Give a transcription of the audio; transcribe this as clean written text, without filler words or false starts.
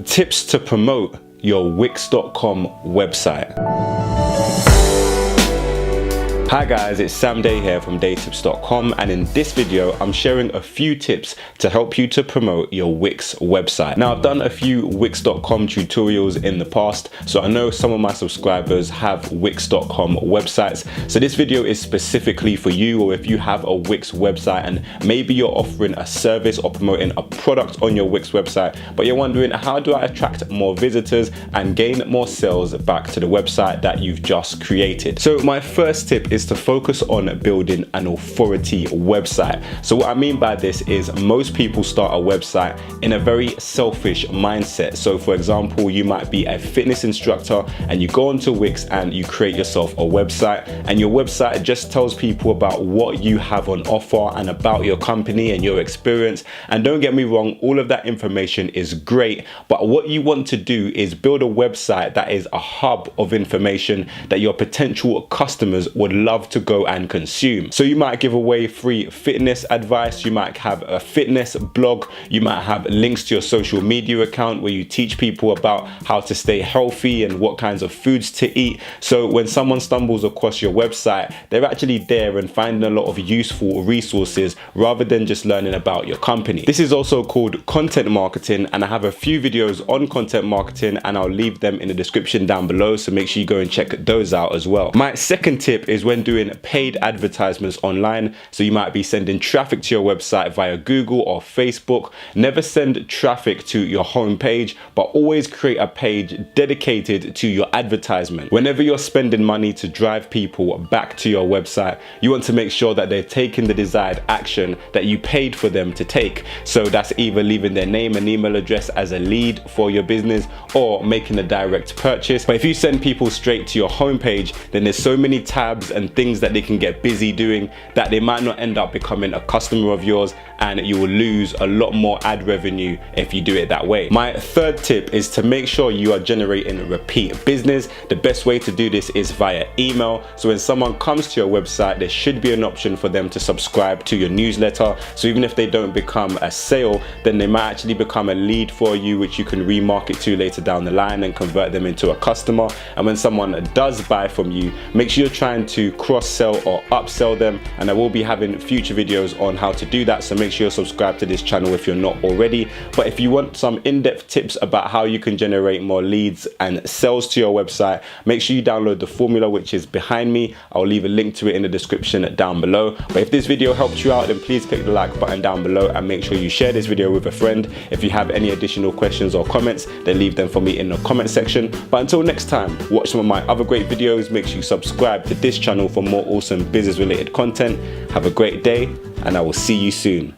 Tips to promote your Wix.com website. Hi guys, it's Sam Day here from DeyTips.com, and in this video I'm sharing a few tips to help you to promote your Wix website. Now, I've done a few Wix.com tutorials in the past, so I know some of my subscribers have Wix.com websites. So this video is specifically for you, or if you have a Wix website and maybe you're offering a service or promoting a product on your Wix website, but you're wondering, how do I attract more visitors and gain more sales back to the website that you've just created? So my first tip is to focus on building an authority website. So what I mean by this is most people start a website in a very selfish mindset. So for example, you might be a fitness instructor and you go onto Wix and you create yourself a website, and your website just tells people about what you have on offer and about your company and your experience. And don't get me wrong, all of that information is great, but what you want to do is build a website that is a hub of information that your potential customers would love to go and consume. So you might give away free fitness advice, you might have a fitness blog, you might have links to your social media account where you teach people about how to stay healthy and what kinds of foods to eat. So when someone stumbles across your website, they're actually there and finding a lot of useful resources rather than just learning about your company. This is also called content marketing, and I have a few videos on content marketing and I'll leave them in the description down below, so make sure you go and check those out as well. My second tip is when doing paid advertisements online. So you might be sending traffic to your website via Google or Facebook. Never send traffic to your homepage, but always create a page dedicated to your advertisement. Whenever you're spending money to drive people back to your website, you want to make sure that they're taking the desired action that you paid for them to take. So that's either leaving their name and email address as a lead for your business or making a direct purchase. But if you send people straight to your homepage, then there's so many tabs and things that they can get busy doing that they might not end up becoming a customer of yours, and you will lose a lot more ad revenue if you do it that way. My third tip is to make sure you are generating repeat business. The best way to do this is via email. So when someone comes to your website, there should be an option for them to subscribe to your newsletter. So even if they don't become a sale, then they might actually become a lead for you, which you can remarket to later down the line and convert them into a customer. And when someone does buy from you, make sure you're trying to cross-sell or upsell them, and I will be having future videos on how to do that, so make sure you're subscribed to this channel if you're not already. But if you want some in-depth tips about how you can generate more leads and sales to your website, make sure you download the formula, which is behind me. I'll leave a link to it in the description down below. But if this video helped you out, then please click the like button down below and make sure you share this video with a friend. If you have any additional questions or comments, then leave them for me in the comment section. But until next time, watch some of my other great videos. Make sure you subscribe to this channel for more awesome business related content. Have a great day, and I will see you soon.